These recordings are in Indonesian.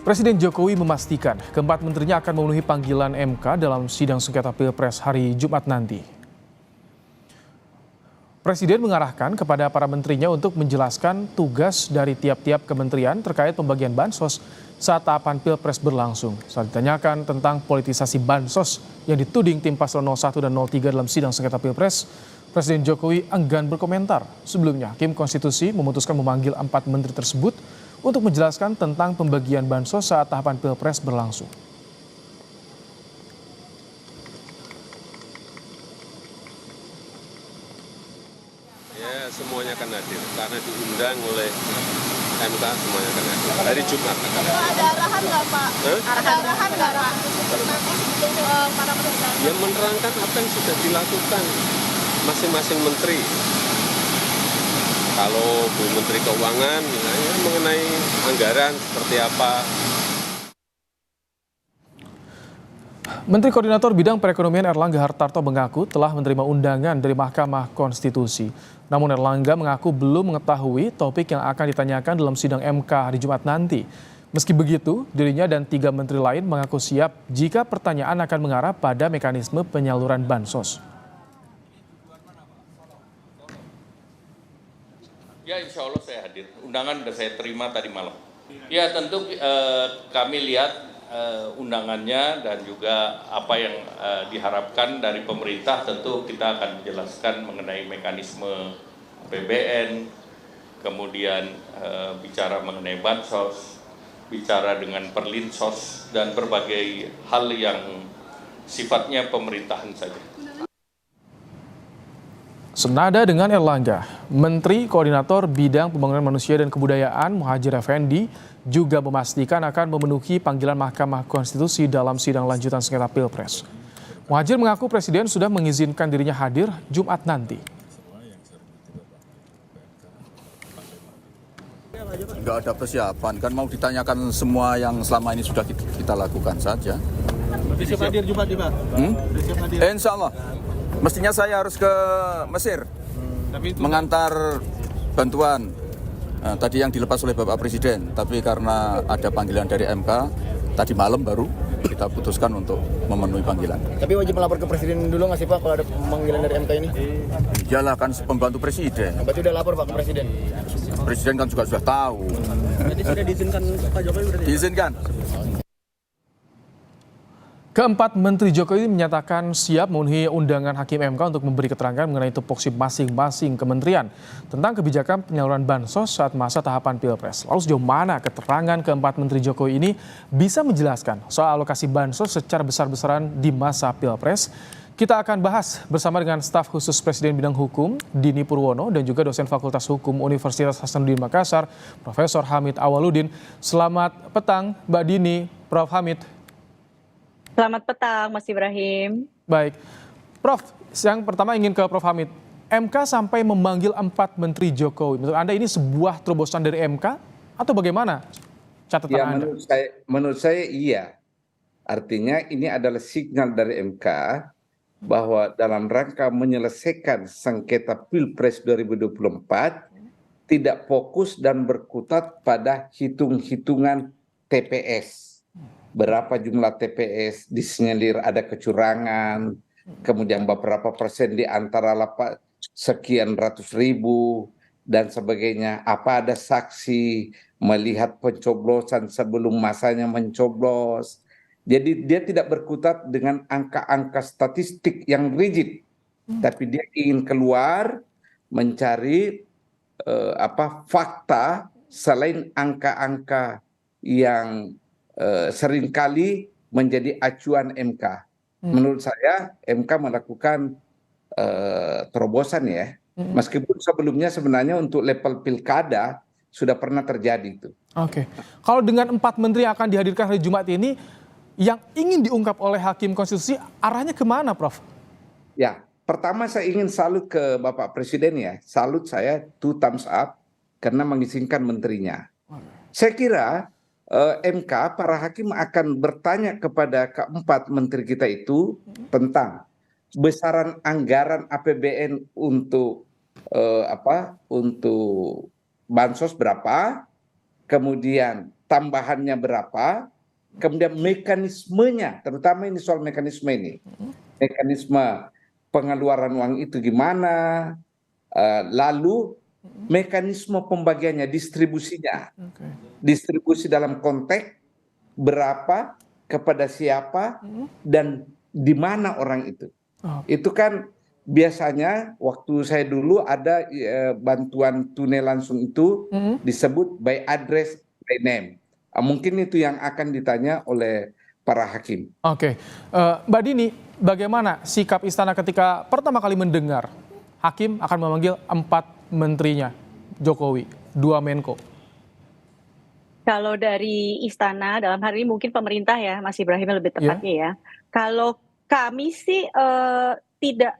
Presiden Jokowi memastikan keempat menterinya akan memenuhi panggilan MK dalam sidang sengketa Pilpres hari Jumat nanti. Presiden mengarahkan kepada para menterinya untuk menjelaskan tugas dari tiap-tiap kementerian terkait pembagian bansos saat tahapan Pilpres berlangsung. Saat ditanyakan tentang politisasi bansos yang dituding tim paslon 01 dan 03 dalam sidang sengketa Pilpres, Presiden Jokowi enggan berkomentar. Sebelumnya, Hakim Konstitusi memutuskan memanggil 4 menteri tersebut untuk menjelaskan tentang pembagian bansos saat tahapan Pilpres berlangsung. Ya, semuanya akan hadir karena diundang oleh MK, semuanya akan hadir. Hari Jumat akan hadir. Ada arahan nggak Pak? Ada arahan nggak Pak? Nanti sebelum para menteri. Ya, menerangkan apa yang sudah dilakukan masing-masing menteri. Kalau Bu Menteri Keuangan misalnya mengenai anggaran seperti apa. Menteri Koordinator Bidang Perekonomian Erlangga Hartarto mengaku telah menerima undangan dari Mahkamah Konstitusi. Namun Erlangga mengaku belum mengetahui topik yang akan ditanyakan dalam sidang MK hari Jumat nanti. Meski begitu, dirinya dan 3 menteri lain mengaku siap jika pertanyaan akan mengarah pada mekanisme penyaluran bansos. Ya, insya Allah saya hadir. Undangan sudah saya terima tadi malam. Ya, tentu kami lihat undangannya dan juga apa yang diharapkan dari pemerintah. Tentu kita akan menjelaskan mengenai mekanisme APBN, kemudian bicara mengenai bansos, bicara dengan perlinsos, dan berbagai hal yang sifatnya pemerintahan saja. Senada dengan Erlangga, Menteri Koordinator Bidang Pembangunan Manusia dan Kebudayaan Muhadjir Effendi juga memastikan akan memenuhi panggilan Mahkamah Konstitusi dalam sidang lanjutan sengketa Pilpres. Muhadjir mengaku Presiden sudah mengizinkan dirinya hadir Jumat nanti. Nggak ada persiapan, kan mau ditanyakan semua yang selama ini sudah kita lakukan saja. Siap hadir Jumat, Pak? Siap hadir. Insya Allah. Mestinya saya harus ke Mesir mengantar bantuan tadi yang dilepas oleh Bapak Presiden. Tapi karena ada panggilan dari MK, tadi malam baru kita putuskan untuk memenuhi panggilan. Tapi wajib melapor ke Presiden dulu nggak sih Pak kalau ada panggilan dari MK ini? Iyalah, kan pembantu Presiden. Berarti udah lapor Pak ke Presiden? Presiden kan juga sudah tahu. Jadi sudah diizinkan Pak Jokowi berarti? Diizinkan. Keempat Menteri Jokowi menyatakan siap memenuhi undangan Hakim MK untuk memberi keterangan mengenai tupoksi masing-masing kementerian tentang kebijakan penyaluran bansos saat masa tahapan Pilpres. Lalu sejauh mana keterangan keempat Menteri Jokowi ini bisa menjelaskan soal alokasi bansos secara besar-besaran di masa Pilpres? Kita akan bahas bersama dengan staf khusus Presiden Bidang Hukum, Dini Purwono, dan juga dosen Fakultas Hukum Universitas Hasanuddin Makassar, Profesor Hamid Awaludin. Selamat petang, Mbak Dini, Prof. Hamid. Selamat petang, Mas Ibrahim. Baik, Prof, yang pertama ingin ke Prof. Hamid. MK sampai memanggil 4 Menteri Jokowi. Menurut Anda ini sebuah terobosan dari MK atau bagaimana catatan Ya, Anda? menurut saya iya. Artinya ini adalah sinyal dari MK bahwa dalam rangka menyelesaikan sengketa Pilpres 2024 tidak fokus dan berkutat pada hitung-hitungan TPS. Berapa jumlah TPS disinyalir ada kecurangan, kemudian beberapa persen di antara sekian ratus ribu, dan sebagainya. Apa ada saksi melihat pencoblosan sebelum masanya mencoblos. Jadi dia tidak berkutat dengan angka-angka statistik yang rigid, tapi dia ingin keluar mencari fakta selain angka-angka yang seringkali menjadi acuan MK. Menurut saya MK melakukan terobosan ya, meskipun sebelumnya sebenarnya untuk level pilkada sudah pernah terjadi itu. Oke, kalau dengan 4 menteri yang akan dihadirkan hari Jumat ini, yang ingin diungkap oleh Hakim Konstitusi arahnya kemana, Prof? Ya, pertama saya ingin salut ke Bapak Presiden ya, salut saya 2 thumbs up karena mengizinkan menterinya. Saya kira MK, para hakim akan bertanya kepada keempat menteri kita itu tentang besaran anggaran APBN untuk untuk bansos berapa, kemudian tambahannya berapa, kemudian mekanismenya, terutama ini soal mekanisme ini, mekanisme pengeluaran uang itu gimana, lalu mekanisme pembagiannya, distribusinya, distribusi dalam konteks berapa, kepada siapa, dan di mana orang itu. Itu kan biasanya waktu saya dulu ada bantuan tunai langsung itu disebut by address, by name. Mungkin itu yang akan ditanya oleh para hakim. Oke, Mbak Dini, bagaimana sikap istana ketika pertama kali mendengar hakim akan memanggil 4 menterinya Jokowi, 2 Menko? Kalau dari istana, dalam hal ini mungkin pemerintah ya, Mas Ibrahim lebih tepatnya ya. Kalau kami sih tidak,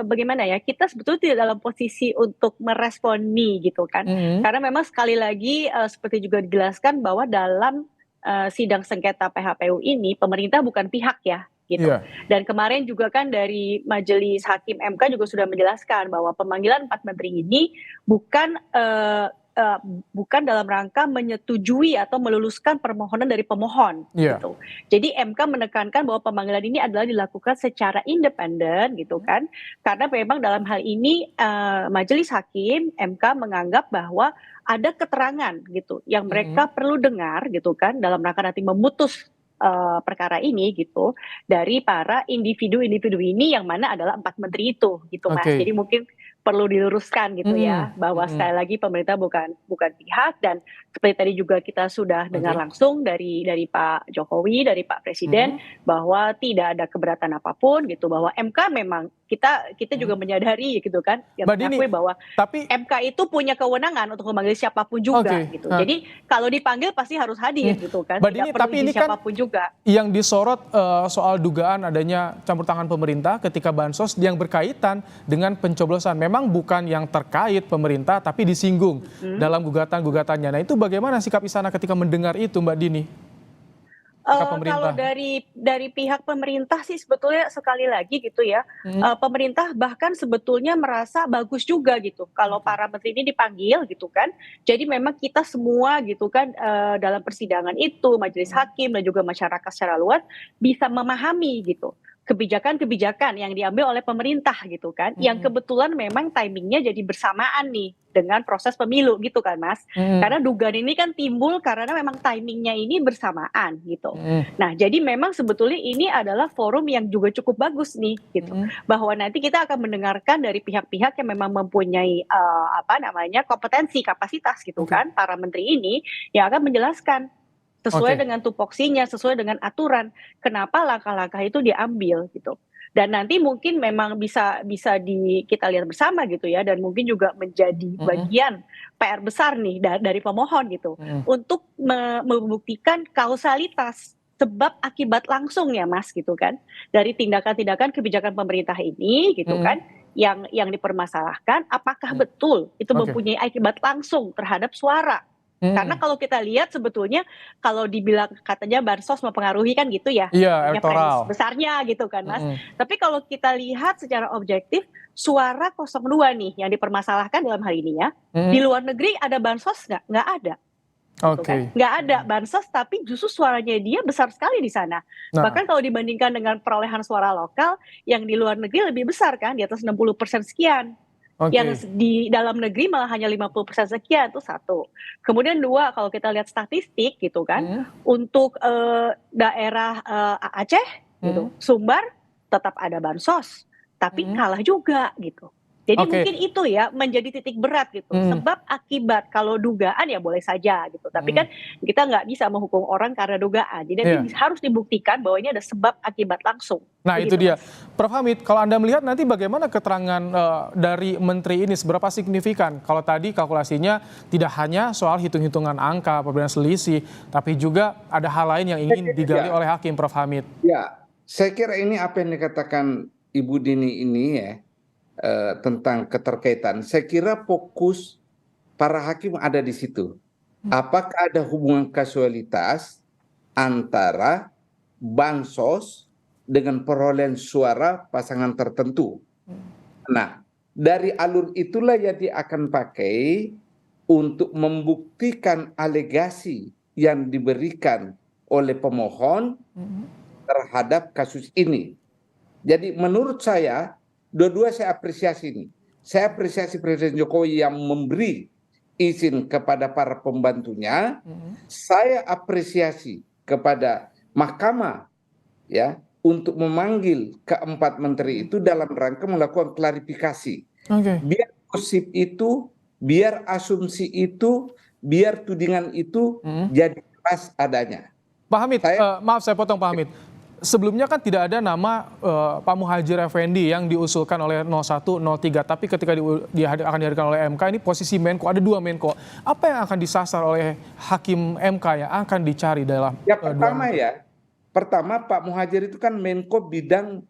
bagaimana ya, kita sebetulnya tidak dalam posisi untuk meresponi gitu kan. Karena memang sekali lagi seperti juga dijelaskan bahwa dalam sidang sengketa PHPU ini pemerintah bukan pihak ya gitu. Dan kemarin juga kan dari Majelis Hakim MK juga sudah menjelaskan bahwa pemanggilan 4 menteri ini bukan dalam rangka menyetujui atau meluluskan permohonan dari pemohon gitu. Jadi MK menekankan bahwa pemanggilan ini adalah dilakukan secara independen gitu kan. Karena memang dalam hal ini Majelis Hakim MK menganggap bahwa ada keterangan gitu yang mereka perlu dengar gitu kan dalam rangka nanti memutus perkara ini gitu dari para individu-individu ini yang mana adalah 4 menteri itu gitu Mas. Jadi mungkin perlu diluruskan gitu ya bahwa sekali lagi pemerintah bukan pihak, dan seperti tadi juga kita sudah dengar langsung dari Pak Jokowi, dari Pak Presiden bahwa tidak ada keberatan apapun gitu, bahwa MK memang kita juga menyadari gitu kan, yang mengakui bahwa MK itu punya kewenangan untuk memanggil siapapun juga gitu. Jadi kalau dipanggil pasti harus hadir gitu kan. Tidak perlu tapi ini siapapun kan juga. Yang disorot soal dugaan adanya campur tangan pemerintah ketika bansos yang berkaitan dengan pencoblosan. Memang bukan yang terkait pemerintah tapi disinggung dalam gugatan-gugatannya. Nah itu bagaimana sikap istana ketika mendengar itu Mbak Dini? Kalau dari pihak pemerintah sih sebetulnya sekali lagi gitu ya, pemerintah bahkan sebetulnya merasa bagus juga gitu kalau para menteri ini dipanggil gitu kan. Jadi memang kita semua gitu kan dalam persidangan itu, majelis hakim dan juga masyarakat secara luas bisa memahami gitu kebijakan-kebijakan yang diambil oleh pemerintah gitu kan, yang kebetulan memang timingnya jadi bersamaan nih dengan proses pemilu gitu kan Mas. Karena dugaan ini kan timbul karena memang timingnya ini bersamaan gitu. Nah jadi memang sebetulnya ini adalah forum yang juga cukup bagus nih gitu, bahwa nanti kita akan mendengarkan dari pihak-pihak yang memang mempunyai kompetensi, kapasitas gitu kan, para menteri ini yang akan menjelaskan sesuai dengan tupoksinya, sesuai dengan aturan kenapa langkah-langkah itu diambil gitu. Dan nanti mungkin memang bisa kita lihat bersama gitu ya, dan mungkin juga menjadi bagian PR besar nih dari pemohon gitu untuk membuktikan kausalitas sebab akibat langsung ya Mas gitu kan, dari tindakan-tindakan kebijakan pemerintah ini gitu kan, yang dipermasalahkan apakah betul itu mempunyai akibat langsung terhadap suara. Karena kalau kita lihat sebetulnya kalau dibilang katanya bansos mempengaruhi kan gitu ya, elektoral besarnya gitu kan Mas. Tapi kalau kita lihat secara objektif suara 02 nih yang dipermasalahkan dalam hal ini ya, di luar negeri ada bansos nggak ada. Nggak ada bansos tapi justru suaranya dia besar sekali di sana. Bahkan kalau dibandingkan dengan perolehan suara lokal yang di luar negeri lebih besar kan, di atas 60% sekian. Yang di dalam negeri malah hanya 50% sekian, itu satu. Kemudian dua, kalau kita lihat statistik gitu kan, untuk daerah Aceh gitu, Sumbar tetap ada bansos, tapi kalah juga gitu. Jadi mungkin itu ya menjadi titik berat gitu. Sebab akibat kalau dugaan ya boleh saja gitu. Tapi kan kita nggak bisa menghukum orang karena dugaan. Jadi harus dibuktikan bahwa ini ada sebab akibat langsung. Nah itu dia. Prof Hamid, kalau Anda melihat nanti bagaimana keterangan dari menteri ini seberapa signifikan? Kalau tadi kalkulasinya tidak hanya soal hitung-hitungan angka, perbedaan selisih, tapi juga ada hal lain yang ingin digali oleh hakim, Prof Hamid. Ya, saya kira ini apa yang dikatakan Ibu Dini ini ya, tentang keterkaitan. Saya kira fokus para hakim ada di situ. Apakah ada hubungan kausalitas antara bansos dengan perolehan suara pasangan tertentu? Nah, dari alur itulah yang dia akan pakai untuk membuktikan alegasi yang diberikan oleh pemohon terhadap kasus ini. Jadi menurut saya, dua-dua saya apresiasi ini. Saya apresiasi Presiden Jokowi yang memberi izin kepada para pembantunya. Saya apresiasi kepada Mahkamah ya untuk memanggil keempat menteri itu dalam rangka melakukan klarifikasi. Biar gosip itu, biar asumsi itu, biar tudingan itu jadi jelas adanya. Pak Hamid, maaf saya potong Pak Hamid. Sebelumnya kan tidak ada nama Pak Muhadjir Effendi yang diusulkan oleh 01, 03, tapi ketika akan dihadirkan oleh MK ini posisi Menko, ada 2 Menko. Apa yang akan disasar oleh Hakim MK yang akan dicari dalam Pertama Pak Muhadjir itu kan Menko bidang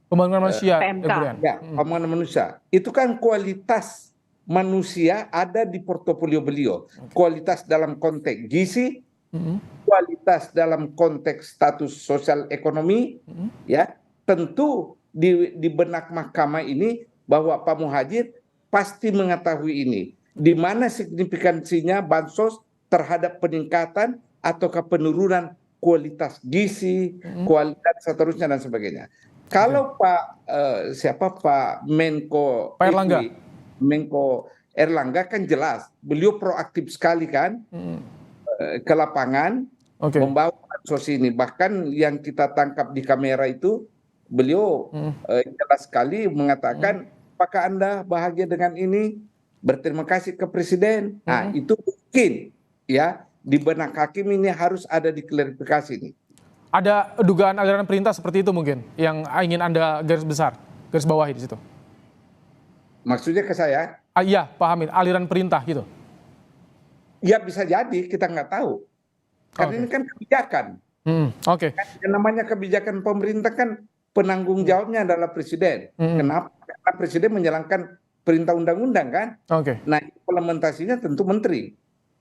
pembangunan manusia. Pembangunan manusia. Itu kan kualitas manusia ada di portofolio beliau. Kualitas dalam konteks gizi, kualitas dalam konteks status sosial ekonomi, ya tentu di benak mahkamah ini bahwa Pak Muhadjir pasti mengetahui ini. Di mana signifikansinya bansos terhadap peningkatan ataukah penurunan kualitas gizi, kualitas seterusnya dan sebagainya. Kalau Pak Menko Erlangga kan jelas, beliau proaktif sekali kan ke lapangan membawa bansos ini. Bahkan yang kita tangkap di kamera itu beliau jelas sekali mengatakan, apakah Anda bahagia dengan ini? Berterima kasih ke Presiden. Nah itu mungkin ya di benak hakim ini harus ada diklarifikasi ini. Ada dugaan aliran perintah seperti itu mungkin yang ingin Anda garis bawahi di situ. Maksudnya ke saya? Iya, Pak Hamid, aliran perintah gitu. Ya bisa jadi, kita nggak tahu. Karena ini kan kebijakan. Yang namanya kebijakan pemerintah kan penanggung jawabnya adalah Presiden. Kenapa? Karena Presiden menjalankan perintah undang-undang kan. Nah implementasinya tentu Menteri.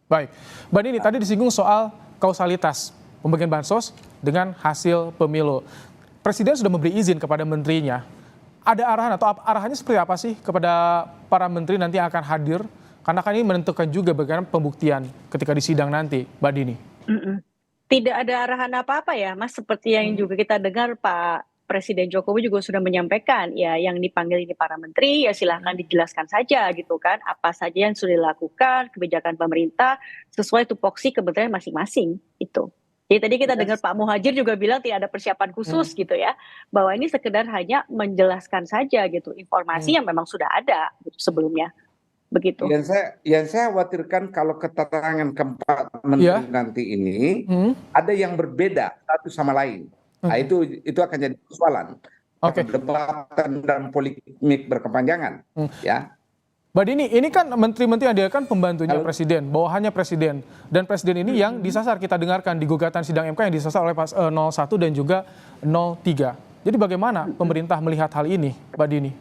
Baik, Mbak Nini tadi disinggung soal kausalitas pembagian bansos dengan hasil pemilu. Presiden sudah memberi izin kepada menterinya. Ada arahan atau arahannya seperti apa sih kepada para menteri nanti yang akan hadir? Karena kan ini menentukan juga bagaimana pembuktian ketika di sidang nanti, Mbak Dini. Tidak ada arahan apa-apa ya, Mas. Seperti yang juga kita dengar Pak Presiden Jokowi juga sudah menyampaikan, ya yang dipanggil ini para menteri, ya silahkan dijelaskan saja gitu kan, apa saja yang sudah dilakukan, kebijakan pemerintah, sesuai tupoksi kementerian masing-masing itu. Jadi tadi kita dengar Pak Muhadjir juga bilang tidak ada persiapan khusus gitu ya, bahwa ini sekedar hanya menjelaskan saja gitu, informasi yang memang sudah ada gitu sebelumnya. Begitu. Yang saya khawatirkan kalau keterangan keempat menteri nanti ini ada yang berbeda satu sama lain. Nah, itu akan jadi persoalan. Perdebatan dan polemik berkepanjangan. Ya. Mbak Dini, ini kan menteri-menteri yang dia kan pembantunya Presiden, bawahannya Presiden. Dan Presiden ini yang disasar, kita dengarkan di gugatan sidang MK yang disasar oleh 01 dan juga 03. Jadi bagaimana pemerintah melihat hal ini, Mbak Dini?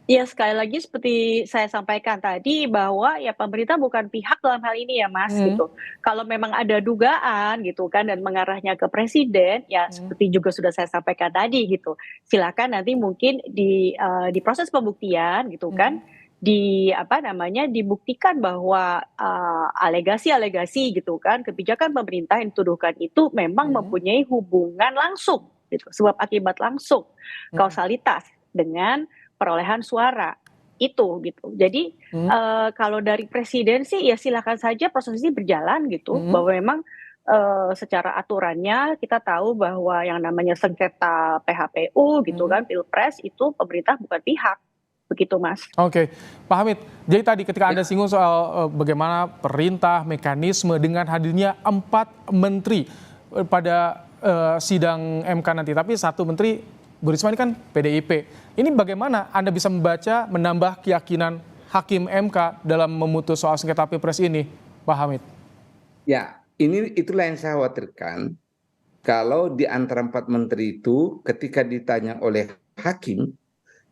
Ya sekali lagi seperti saya sampaikan tadi bahwa ya pemerintah bukan pihak dalam hal ini ya Mas gitu. Kalau memang ada dugaan gitu kan dan mengarahnya ke Presiden ya seperti juga sudah saya sampaikan tadi gitu. Silakan nanti mungkin di proses pembuktian gitu kan dibuktikan bahwa alegasi-alegasi gitu kan kebijakan pemerintah yang dituduhkan itu memang mempunyai hubungan langsung gitu, sebab akibat langsung, kausalitas dengan perolehan suara itu gitu. Jadi kalau dari Presiden sih ya silakan saja proses ini berjalan gitu, bahwa memang secara aturannya kita tahu bahwa yang namanya sengketa PHPU gitu kan Pilpres itu pemerintah bukan pihak. Begitu Mas. Pak Hamid, jadi tadi ketika Anda singgung soal bagaimana perintah, mekanisme dengan hadirnya 4 menteri pada sidang MK nanti, tapi 1 menteri Bu Risma ini kan PDIP. Ini bagaimana Anda bisa membaca, menambah keyakinan Hakim MK dalam memutus soal sengketa Pilpres ini, Pak Hamid? Ya, itulah yang saya khawatirkan. Kalau di antara 4 menteri itu ketika ditanya oleh hakim,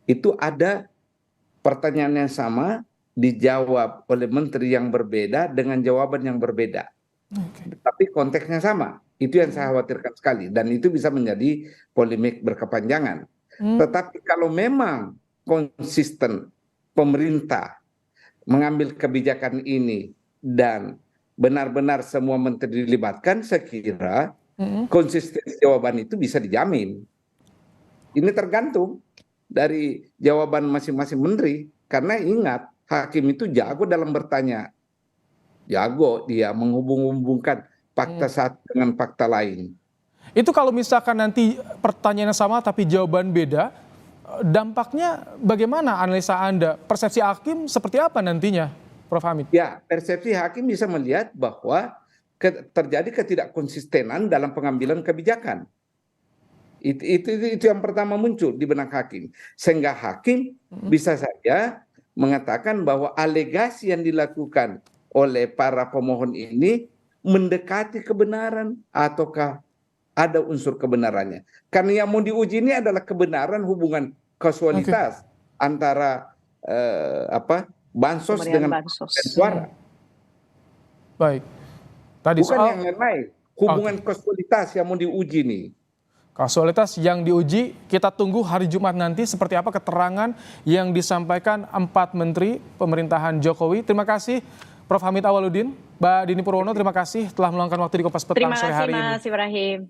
itu ada pertanyaan yang sama dijawab oleh menteri yang berbeda dengan jawaban yang berbeda. Tapi konteksnya sama. Itu yang saya khawatirkan sekali. Dan itu bisa menjadi polemik berkepanjangan. Tetapi kalau memang konsisten pemerintah mengambil kebijakan ini dan benar-benar semua menteri dilibatkan, saya kira konsistensi jawaban itu bisa dijamin. Ini tergantung dari jawaban masing-masing menteri. Karena ingat, hakim itu jago dalam bertanya. Jago dia menghubung-hubungkan fakta satu dengan fakta lain. Itu kalau misalkan nanti pertanyaannya sama tapi jawaban beda, dampaknya bagaimana analisa Anda? Persepsi hakim seperti apa nantinya, Prof. Hamid? Ya, persepsi hakim bisa melihat bahwa terjadi ketidakkonsistenan dalam pengambilan kebijakan. Itu yang pertama muncul di benak hakim. Sehingga hakim bisa saja mengatakan bahwa alegasi yang dilakukan oleh para pemohon ini mendekati kebenaran ataukah ada unsur kebenarannya. Karena yang mau diuji ini adalah kebenaran hubungan kasualitas antara bansos dengan suara. Baik. Tadi bukan yang lain-lain, hubungan kasualitas yang mau diuji nih. Kasualitas yang diuji, kita tunggu hari Jumat nanti seperti apa keterangan yang disampaikan 4 menteri pemerintahan Jokowi. Terima kasih Prof. Hamid Awaludin, Mbak Dini Purwono, terima kasih telah meluangkan waktu di Kompas Petang sore hari ini. Terima kasih Mas Ibrahim.